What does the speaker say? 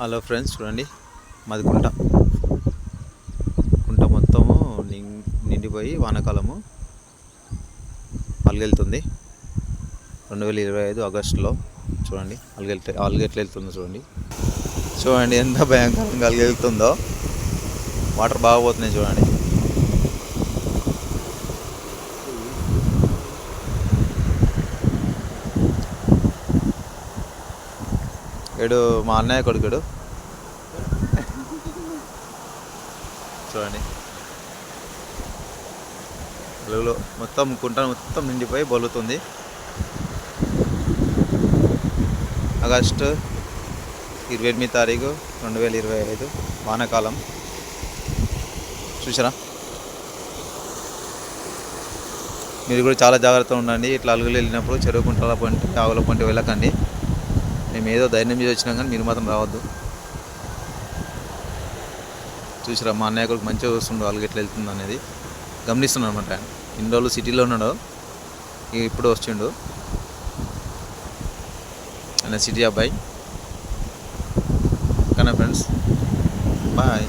Hello friends, చూడండి మాది కుంట మొత్తము నిండిపోయి వానాకాలము అలుగెళ్తుంది. 2025 ఆగస్టులో చూడండి అలుగెట్లా వెళ్తుందో చూడండి ఎంత భయంకరంగా అలుగెళ్తుందో. వాటర్ బాగా పోతున్నాయి చూడండి. ఏడు మా అన్నయ్య కొడుకుడు చూడండి. అలుగులో మొత్తం కుంట మొత్తం నిండిపోయి బొల్లుతుంది. ఆగస్టు 28 తారీఖు 2025 వానాకాలం. చూసారా? మీరు కూడా చాలా జాగ్రత్తగా ఉండండి. ఇట్లా అలుగులు వెళ్ళినప్పుడు చెరువు కుంటల పంటి ఆవుల పంటి వెళ్ళకండి. మేము ఏదో ధైర్యం మీద వచ్చినాం కానీ మీరు మాత్రం రావద్దు. చూసిరా, మా అన్నయ్య కొడుకు మంచిగా చూస్తుండు అలుగు ఎట్లా వెళ్తుంది అనేది గమనిస్తున్నాడు అనమాట. ఆయన ఇన్ని రోజులు సిటీలో ఉన్నాడు, ఇప్పుడు వచ్చిండు. ఆయన సిటీ అబ్బాయి. కానీ ఫ్రెండ్స్, బాయ్.